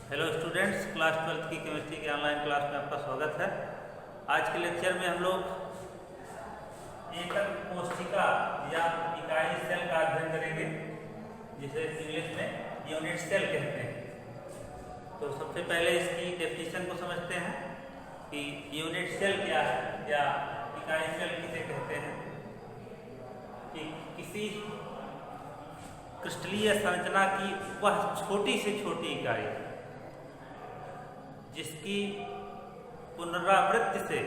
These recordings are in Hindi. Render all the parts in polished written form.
हेलो स्टूडेंट्स, क्लास 12th की केमिस्ट्री के ऑनलाइन क्लास में आपका स्वागत है। आज के लेक्चर में हम लोग एकक कोशिका या इकाई सेल का अध्ययन करेंगे, जिसे इंग्लिश में यूनिट सेल कहते हैं। तो सबसे पहले इसकी डेफिनेशन को समझते हैं कि यूनिट सेल क्या है या इकाई सेल किसे कहते हैं। कि किसी क्रिस्टलीय संरचना की वह छोटी से छोटी इकाई जिसकी पुनरावृत्ति से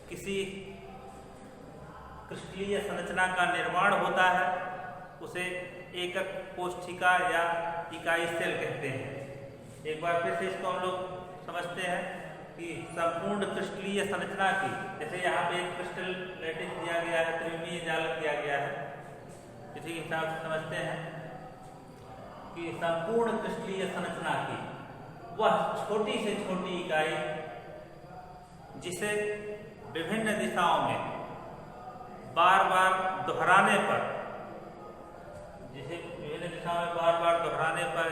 किसी क्रिस्टलीय संरचना का निर्माण होता है, उसे एकक कोशिका या इकाई सेल कहते हैं। एक बार फिर से इसको हम लोग समझते हैं कि संपूर्ण क्रिस्टलीय संरचना की, जैसे यहाँ पे एक क्रिस्टल लैटिस दिया गया है, त्रिविमीय जालक दिया गया है, इसी के हिसाब से समझते हैं कि संपूर्ण क्रिस्टलीय संरचना की वह छोटी से छोटी इकाई जिसे विभिन्न दिशाओं में बार बार दोहराने पर,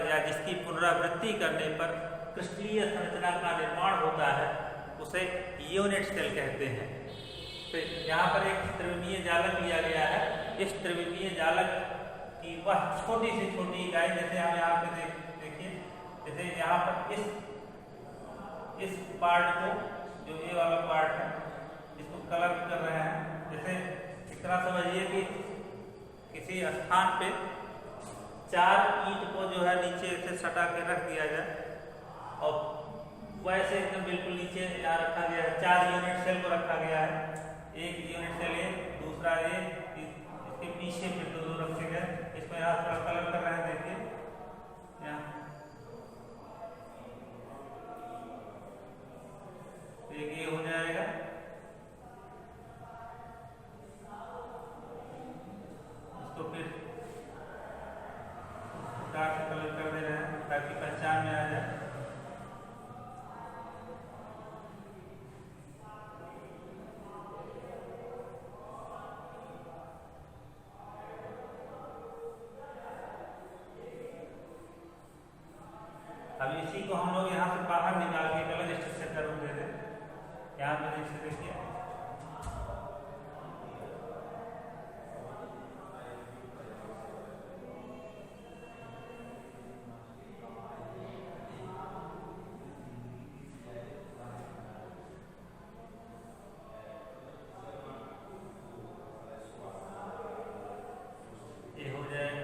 या जिसकी पुनरावृत्ति करने पर क्रिस्टलीय संरचना का निर्माण होता है, उसे यूनिट सेल कहते हैं। तो यहाँ पर एक त्रिविमीय जालक लिया गया है। इस त्रिविमीय जालक की वह छोटी से छोटी इकाई, जैसे हम यहाँ पे देखिए, जैसे यहाँ पर इस पार्ट को, जो ये वाला पार्ट है, इसको कलर कर रहे हैं। जैसे इस तरह समझिए कि किसी स्थान पे 4 ईंट को जो है नीचे से सटा के रख दिया जाए, और वैसे एकदम बिल्कुल नीचे यहाँ रखा गया है। 4 यूनिट सेल को रखा गया है। एक यूनिट सेल ये, दूसरा ये, इसके पीछे फिर दो रखे गए। इसको यहाँ थोड़ा कलर कर रहे हैं, देखिए यहाँ एक ये हो जाएगा। इसको फिर डार्क कलर कर दे रहे हैं ताकि पहचान में आ जाए। अब इसी को हम लोग यहाँ से बाहर निकाल के कलर स्ट्रक्चर का रूप दे दें। यहाँ पे देखिए, ये हो जाएगा।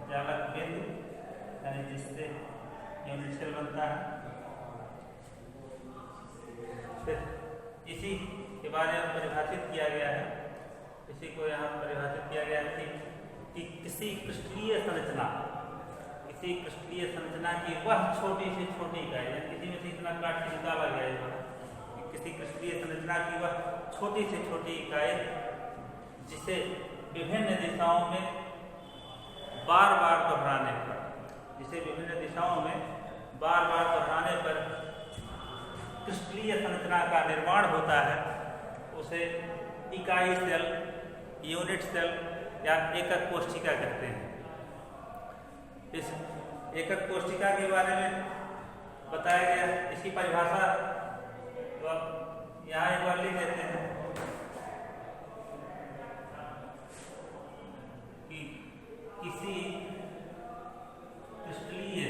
जालक बिंदु, यानी जिससे यूनिट सेल बनता है। फिर इसी के बारे में परिभाषित किया गया है, इसी को यहाँ परिभाषित किया गया है कि किसी क्रिस्टलीय संरचना की वह छोटी से छोटी इकाई, किसी में से इतना काट के निकाला गया है कि किसी क्रिस्टलीय संरचना की वह छोटी से छोटी इकाई जिसे विभिन्न दिशाओं में बार बार दोहराने पर क्रिस्टलीय संरचना का निर्माण होता है, उसे इकाई सेल, यूनिट सेल या एकक कोशिका कहते हैं। इस एकक कोशिका के बारे में बताया गया, इसकी परिभाषा यहाँ एक बार लिख देते हैं कि किसी क्रिस्टलीय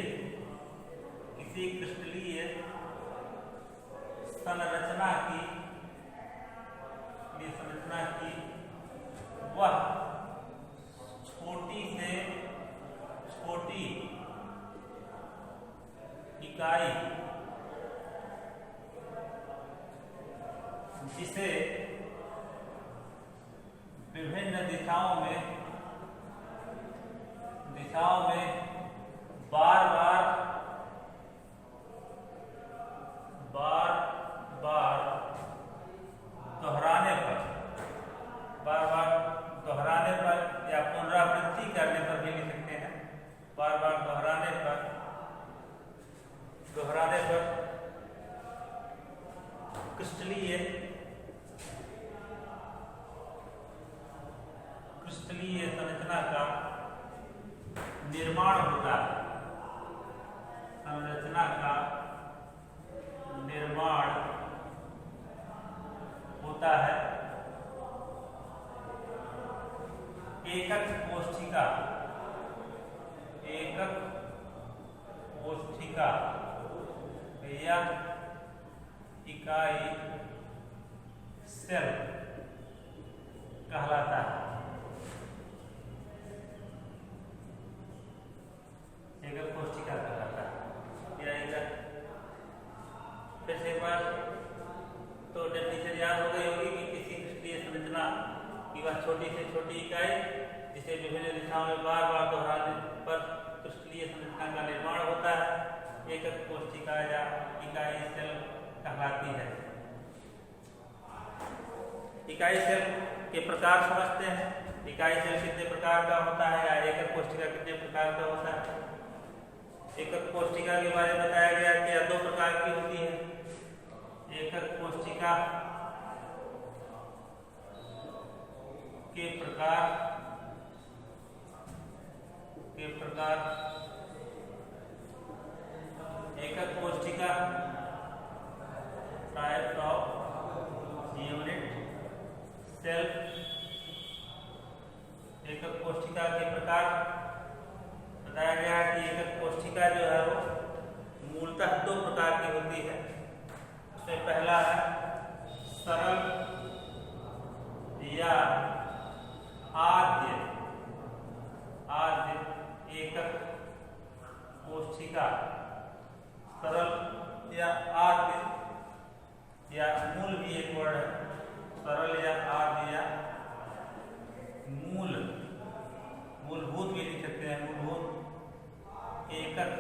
संरचना की वह छोटी से छोटी इकाई जिसे विभिन्न दिशाओं में बार बार दोहराने पर या पुनरावृत्ति करने पर भी लिख सकते हैं। बार बार दोहराने पर निर्माण होता है, संरचना का निर्माण होता है। एकक कोशिका या इकाई सेल कहलाता है। एकक कोशिका कहलाता है या एकक। फिर से एक बार तो डेफिनेशन याद हो गई होगी कि किसी क्रिस्टलीय संरचना की वह छोटी से छोटी इकाई जिसे विभिन्न दिशाओं में बार बार दोहराने पर क्रिस्टलीय संरचना का निर्माण होता है, एकक कोशिका या इकाई सेल कहलाती है। इकाई सेल के प्रकार समझते हैं। इकाई सेल कितने प्रकार का होता है या एकक कोशिका कितने प्रकार का होता है। एकक कोशिका के बारे में बताया गया कि यह 2 प्रकार की होती है। एकक कोशिका के प्रकार एकक कोशिका टाइप ऑफ यूनिट सेल। एकक कोशिका के प्रकार बताया गया है कि एकक कोशिका जो है वो मूलतः 2 प्रकार की होती है। उसमें पहला है सरल या आद्य एकक कोशिका। सरल या आद्य या मूल भी एक वर्ड है, सरल या आद्य या मूलभूत भी लिख सकते हैं। मूलभूत एकक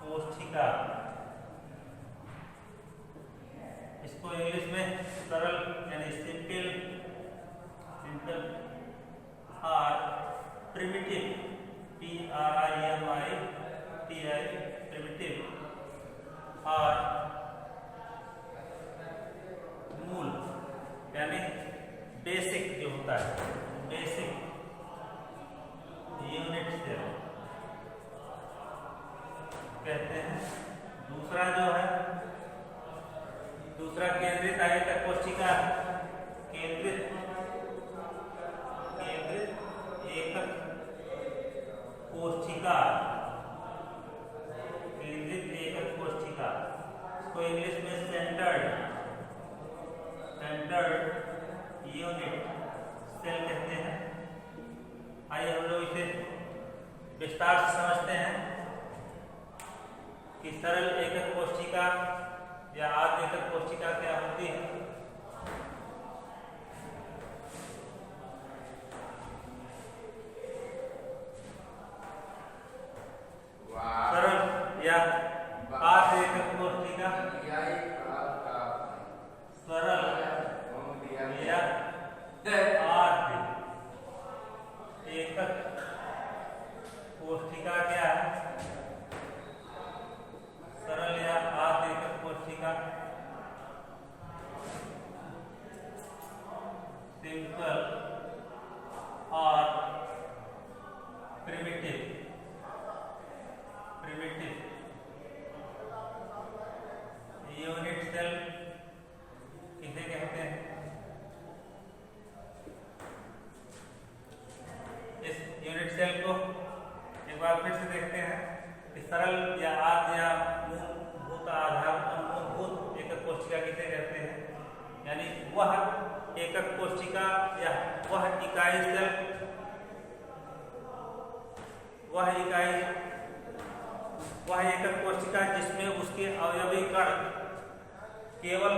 कोशिका, इसको इंग्लिश में सरल यानी सिंपल और प्रिमिटिव प्रिमिटिव और मूल यानी बेसिक जो होता है, बेसिक यूनिट सेल कहते हैं। दूसरा जो है केंद्रित एकक कोशिका, केंद्रित एकक कोशिका, केंद्रित एकक कोशिका, इसको इंग्लिश में सेंटर्ड यूनिट सेल कहते हैं। आइए हम लोग इसे विस्तार से समझते हैं कि सरल एकक कोशिका या आद्य एकक कोशिका क्या होती है। सरल या आद्य एकक कोशिका, सरल या आद्य एकक कोशिका क्या है। सरल या आद्य एकक कोशिका सिंपल और प्रिमिटिव यूनिट सेल किसे कहते हैं। इस यूनिट सेल को एक बार फिर से देखते हैं कि सरल या आद्य या मूलभूत एकक कोशिका किसे कहते हैं। यानी वह एकक कोशिका या वह इकाई सेल, वह एकक कोशिका जिसमें उसके अवयवी कण केवल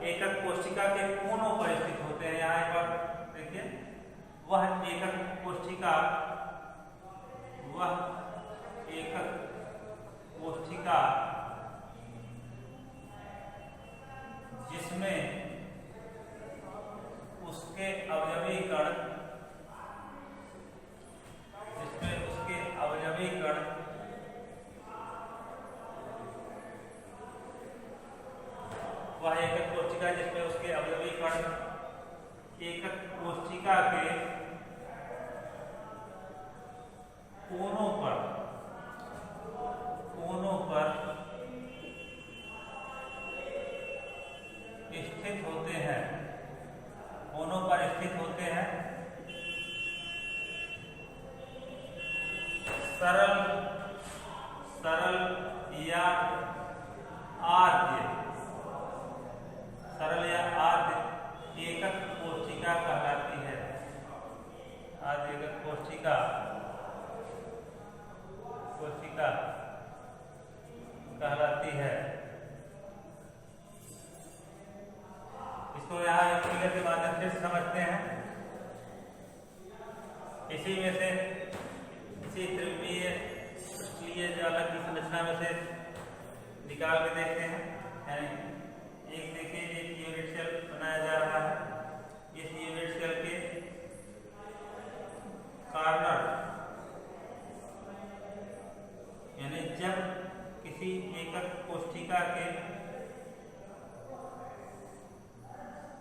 एकक कोशिका के कोनों पर स्थित होते हैं। यहाँ एक बार देखिए, वह एकक कोशिका जिसमें उसके अवयवी कण वह एकक कोशिका जिसमें उसके अवयवी कण एकक कोशिका के कोनों पर स्थित होते हैं, कोनों पर स्थित होते हैं। सरल या आद्य, सरल या आद्य एकक कोशिका कहलाती है। आद्य एकक कोशिका कहलाती है। इसको यहाँ एक फिगर के माध्यम से समझते हैं। इसी में से इसी त्रिकोणीय क्रिस्टलीय जालक की संरचना में से निकाल के देखते हैं। यानी एक देखिए, एक यूनिट सेल बनाया जा रहा है। इस यूनिट सेल के कॉर्नर, यानी जब किसी एकक कोशिका के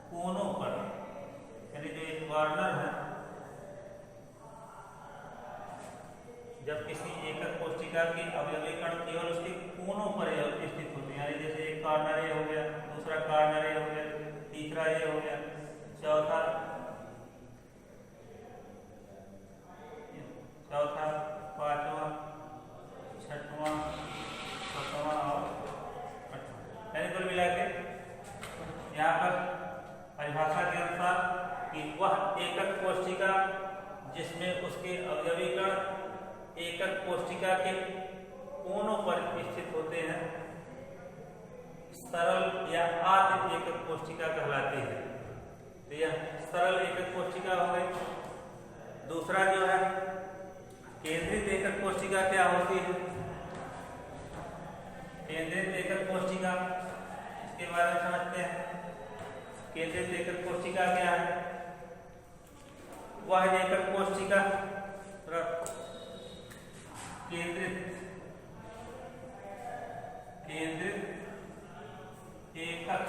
कोनों पर, यानी जो एक कॉर्नर है, जब किसी एकक कोशिका के अवयवी कण केवल उसके कोनों पर स्थित होते हैं, यानी जैसे एक कॉर्नर ये हो गया, दूसरा कॉर्नर ये हो गया, तीसरा ये हो गया, चौथा, पांचवा, छठवां, सातवां और आठवां, यानी कुल मिला के यहाँ पर परिभाषा के अनुसार कि वह एकक कोशिका जिसमें उसके अवयवी कण एकक कोशिका के कोनों पर स्थित होते हैं, सरल या आद्य एकक कोशिका कहलाती है। तो यह सरल एकक कोशिका हो गई। दूसरा जो है केंद्रित एकक कोशिका क्या होती है? केंद्रित एकक कोशिका, इसके बारे में समझते हैं। केंद्रित एकक कोशिका क्या है? वह एकक कोशिका केंद्रित एकक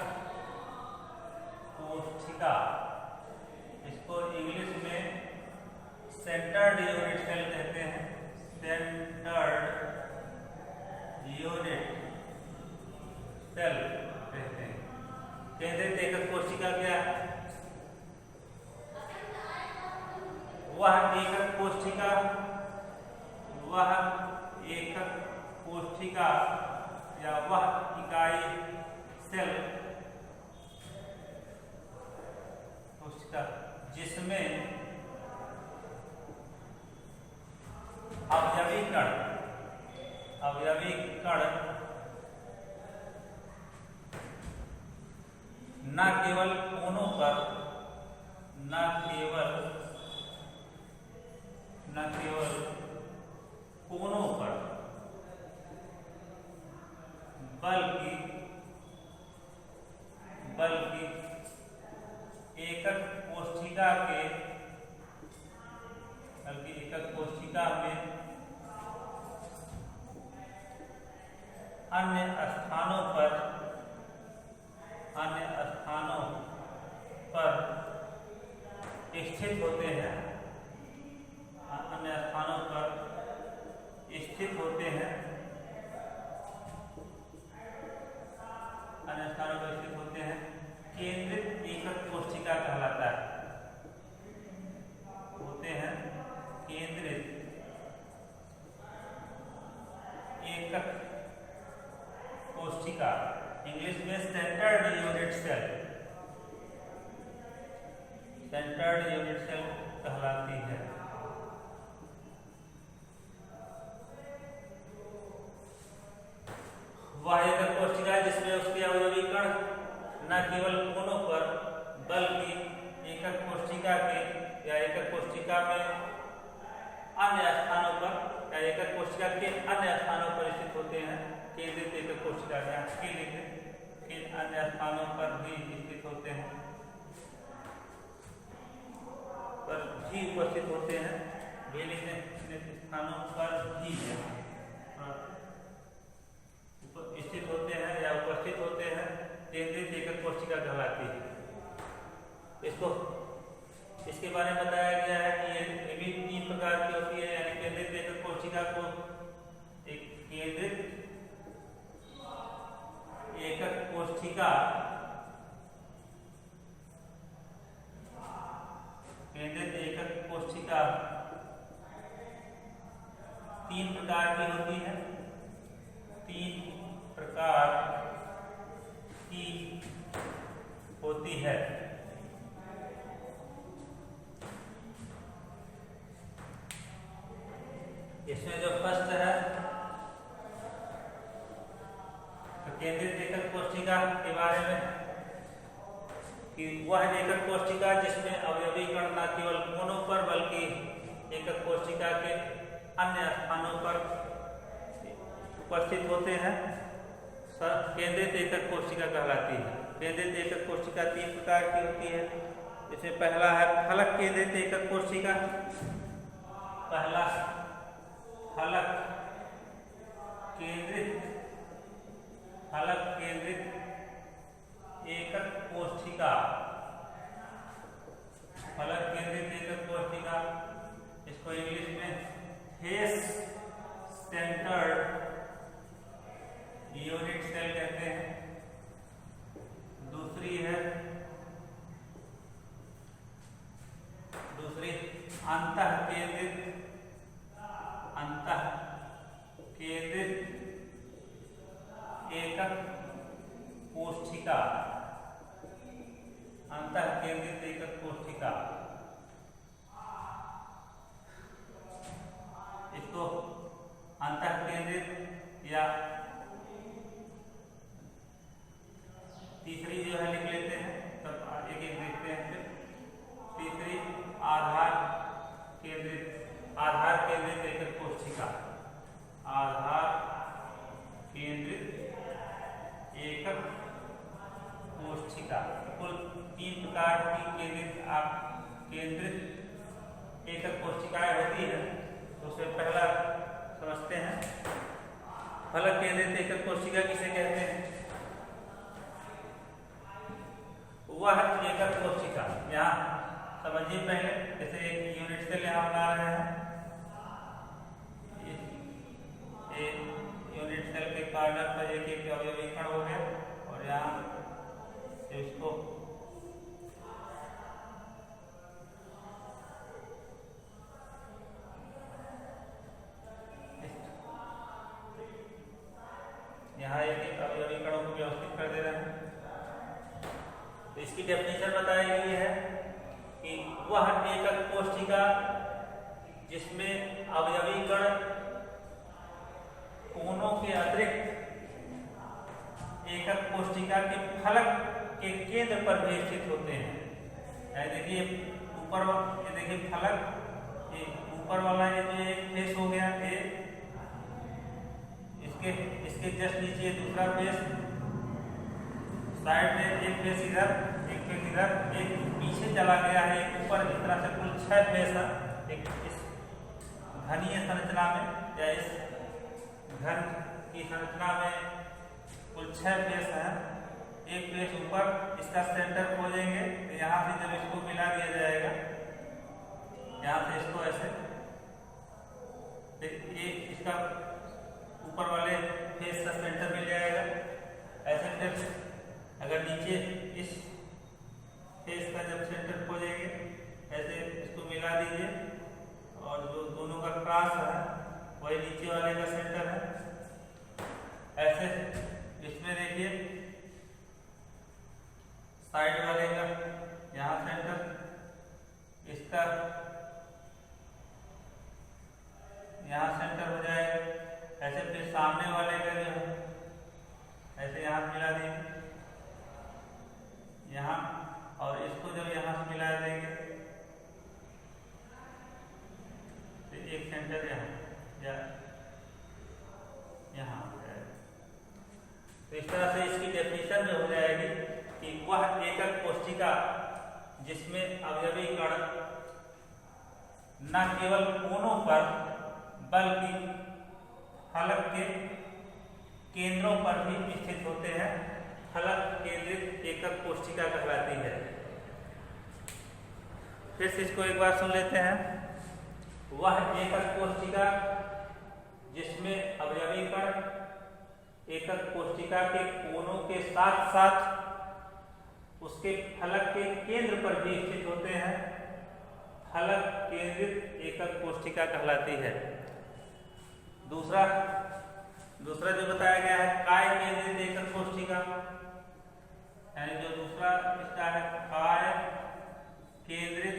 कोशिका, इसको इंग्लिश में सेंटर्ड यूनिट सेल कहते हैं। सेंटर्ड यूनिट सेल कहते हैं। केंद्रित एकक कोशिका क्या है? वह एकक कोशिका या वह इकाई सेल कोशिका जिसमें अवयवी कण न केवल कोनों पर, न केवल कोनों पर, बल्कि एकक कोशिका में अन्य स्थानों पर स्थित होते हैं। अन्य स्थानों पर स्थित होते हैं। केंद्रित एकक कोशिका कहलाता है। होते हैं केंद्रित एकक कोशिका, इंग्लिश में सेंटर्ड यूनिट सेल कहलाती है। वह एकक कोशिका जिसमें उसके अवयवी कण न केवल कोनों पर बल्कि एकक कोशिका के या एकक कोशिका में अन्य स्थानों पर या एकक कोशिका के अन्य स्थानों पर स्थित होते हैं। केंद्रित एकक कोशिका के अन्य स्थानों पर भी स्थित होते हैं, उपस्थित होते हैं। स्थानों पर भी स्थित होते हैं या उपस्थित होते हैं। केंद्रित एकक कोशिका कहलाती है। इसके बारे में बताया गया है कि ये भी 3 प्रकार की होती है, यानी केंद्रित एकक कोशिका कोशिका को एक केंद्रित एकक कोशिका तीन प्रकार की होती है, तीन प्रकार की होती है। इसमें जो फर्स्ट है तो केंद्रित एकक कोशिका के बारे में कि वह एकक कोशिका जिसमें अवयवी कण न केवल कोनों पर बल्कि एकक कोशिका के अन्य स्थानों पर उपस्थित होते हैं, केंद्रित एकक कोशिका कहलाती है। केंद्रित एकक कोशिका तीन प्रकार की होती है। इसमें पहला है फलक केंद्रित एकक कोशिका। पहला फलक केंद्रित एकक कोशिका, फलक केंद्रित एकक कोशिका, इसको इंग्लिश में फेस सेंटर्ड यूनिट सेल कहते हैं। दूसरी अंतःकेंद्रित एकक कोशिका, अंतःकेंद्रित एकक कोशिका। इसको अंतःकेंद्रित या तीसरी जो है लिख लेते हैं, तब एक एक देखते हैं। फिर तीसरी आधार केंद्रित एकक कोशिका, आधार केंद्रित एकक कोशिका। कुल तीन प्रकार की केंद्रित एकक कोशिकाएं होती है। तो उससे पहला समझते हैं फलक केंद्रित एकक कोशिका किसे कहते हैं। वह एकक कोशिका, यहाँ समझिए पहले, जैसे एक यूनिट सेल यहाँ बना रहे हैं, यूनिट सेल के कॉर्नर पर एक एक अवयवी कण हो गया और यहाँ इसको यहाँ एक एक अवयवी कणों को व्यवस्थित कर दे रहे हैं। तो इसकी डेफिनेशन बताई गई है कि वह एकक कोशिका जिसमें अवयवी कण कोनों के अतिरिक्त एकक कोशिका के फलक के केंद्र पर भी स्थित होते हैं। देखिए ऊपर, ये देखिए फलक, ये ऊपर वाला ये जो एक फेस हो गया, ये इसके जस्ट नीचे दूसरा फेस, साइड में एक फेस इधर, एक फेस इधर, एक पीछे चला गया है, एक ऊपर। इस तरह से कुल 6 फेस है एक इस घनीय संरचना में, या इस घन की संरचना में कुल 6 फेस हैं। एक फेस ऊपर, इसका सेंटर खोजेंगे तो यहाँ से जब इसको मिला दिया जाएगा, यहाँ से इसको ऐसे, ये इसका ऊपर वाले फेस का सेंटर मिल जाएगा। ऐसे फिर अगर नीचे इस फेस का जब सेंटर खोजेंगे, ऐसे इसको मिला दीजिए और जो दोनों का क्रॉस है वही नीचे वाले का सेंटर है। ऐसे इसमें देखिए साइड वाले का यहाँ सेंटर, इसका यहाँ सेंटर हो जाएगा। ऐसे फिर सामने वाले का जो है ऐसे यहाँ मिला देंगे यहाँ, और इसको जब यहाँ से मिला देंगे तो एक सेंटर यहाँ यहाँ हो जाएगा। तो इस तरह से इसकी डेफिनेशन में हो जाएगी कि वह एकक कोशिका जिसमें अवयवी कण न केवल कोनों पर बल्कि फलक के केंद्रों पर भी स्थित होते हैं, फलक केंद्रित एकक कोशिका कहलाती है। फिर से इसको एक बार सुन लेते हैं। वह एकक कोशिका जिसमें अवयवी कण एकक कोशिका के कोनों के साथ साथ उसके फलक के केंद्र पर भी स्थित होते हैं, फलक केंद्रित एकक कोशिका कहलाती है। दूसरा जो बताया गया है काय केंद्रित एकक कोशिका, यानी जो दूसरा इसका है काय केंद्रित,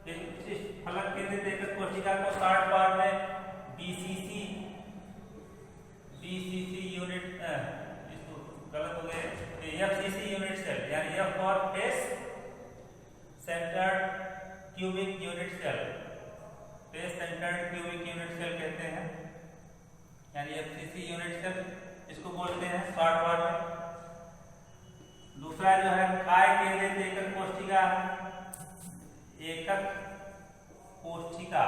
इस फलक केंद्रित एकक कोशिका को शॉर्ट फॉर्म में बीसीसी यूनिट, इसको गलत हो गया, एफसीसी यूनिट सेल, यानी F for face centred cubic unit cell, face centred cubic unit cell कहते हैं, यानी एफसीसी यूनिट सेल इसको बोलते हैं शॉर्ट फॉर्म में। दूसरा जो है काय केंद्रित एकक कोशिका, एकक कोशिका,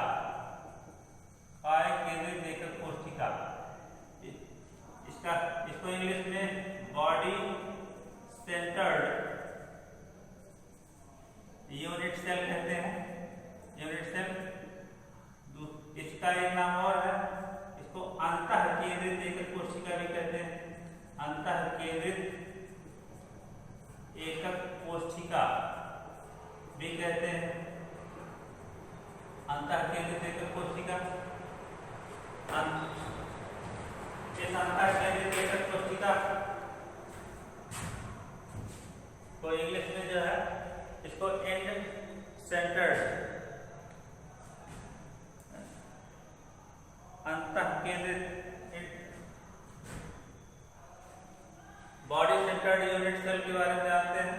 काय केंद्रित एकक कोशिका, इसको इंग्लिश में बॉडी सेंटर्ड यूनिट सेल कहते हैं, यूनिट सेल। इसका एक नाम और है, इसको अंतः केंद्रित एकक कोशिका भी कहते हैं, अंतः केंद्रित एकक कोशिका भी कहते हैं, अंतः केंद्रित एकक कोशिका। इस अंतः केंद्रित एकक कोशिका को इंग्लिश में जो है इसको एंड सेंटर्ड, अंतः केंद्रित बॉडी सेंटर्ड यूनिट सेल के बारे में जानते हैं,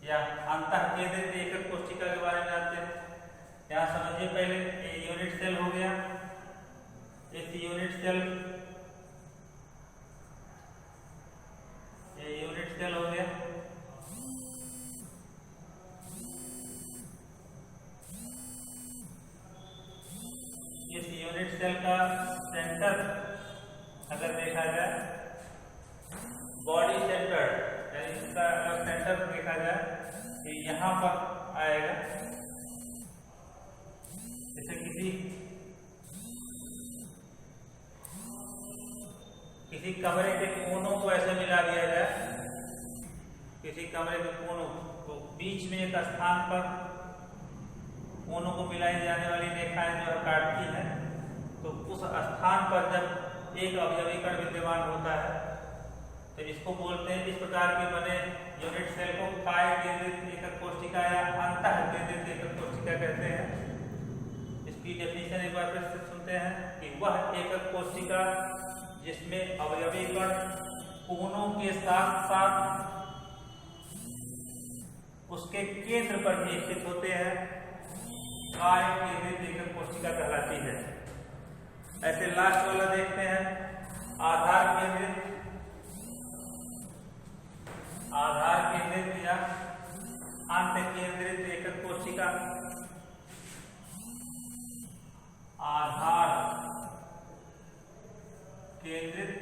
या अंतः केंद्रित एकक कोशिका के बारे में जानते हैं। यहाँ समझिए पहले यूनिट सेल हो गया, इस यूनिट सेल हो गया, इस यूनिट सेल का सेंटर अगर देखा जाए बॉडी सेंटर, यानी इसका अगर सेंटर देखा जाए तो यहाँ पर आएगा, जैसे किसी कमरे के कोनों को ऐसे मिला दिया जाए, किसी कमरे के कोनों को बीच में एक स्थान पर कोनों को मिलाई जाने वाली रेखाएं जो है काटती हैं, तो उस स्थान पर जब एक अवयवी कण विद्यमान होता है तो इसको बोलते हैं, इस प्रकार के बने यूनिट सेल को काय केंद्रित एकक कोशिका या अंतः केंद्रित एकक कोशिका कहते हैं। इसकी डेफिनेशन एक बार फिर से सुनते हैं कि वह एकक कोशिका जिसमें अवयवी कण कोनों के साथ साथ उसके केंद्र पर भी स्थित होते हैं, काय केंद्रित एकक कोशिका कहलाती है। ऐसे लास्ट वाला देखते हैं, आधार केंद्रित या अंत केंद्रित एकक कोशिका, आधार केंद्रित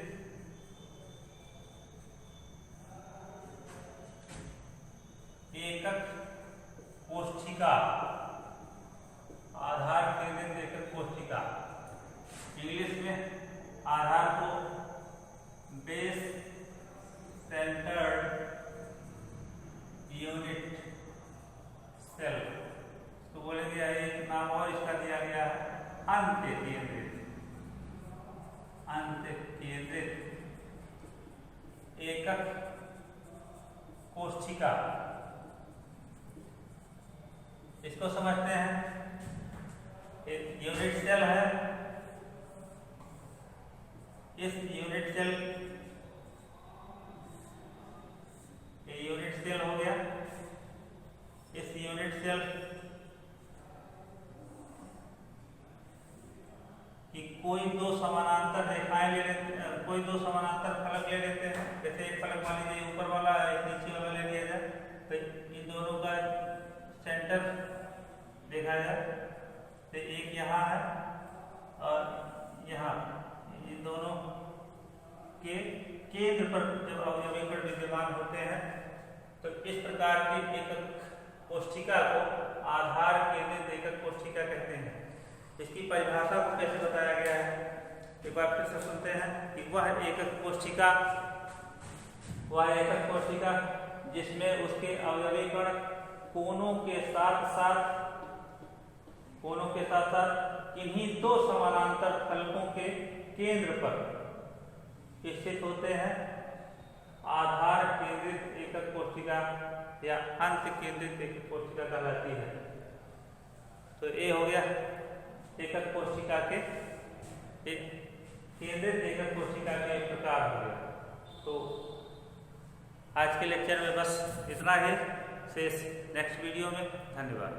एकक कोशिका, आधार केंद्रित एकक कोशिका, इंग्लिश में आधार को बेस सेंटर्ड यूनिट सेल तो बोलेंगे। एक नाम और इसका दिया गया है अंत केंद्रित एकक कोशिका। इसको समझते हैं, एक यूनिट सेल है, इस यूनिट सेल हो गया, इस यूनिट सेल की कोई दो समानांतर रेखाएं ले लेते हैं, कोई दो समानांतर फलक ले लेते हैं, जैसे एक फलक मान लीजिए ऊपर वाला एक नीचे वाला ले लिया जाए, तो इन दोनों का सेंटर देखा जाए तो एक यहाँ है और यहाँ, इन दोनों के केंद्र पर जब अवयवी कण विद्यमान होते हैं तो इस प्रकार की एकक कोशिका को आधार केंद्रित एकक कोशिका इसकी परिभाषा को कैसे बताया गया है, एक बार फिर से सुनते हैं कि वह एकक कोशिका जिसमें उसके अवयवी कण कोनों के साथ साथ किन्हीं दो समानांतर फलकों के केंद्र पर स्थित होते हैं, आधार केंद्रित एकक कोशिका या अंत केंद्रित एकक कोशिका कहलाती है। तो ये हो गया एकक कोशिका के केंद्रित एकक कोशिका के प्रकार हो गया। तो आज के लेक्चर में बस इतना ही, शेष नेक्स्ट वीडियो में। धन्यवाद।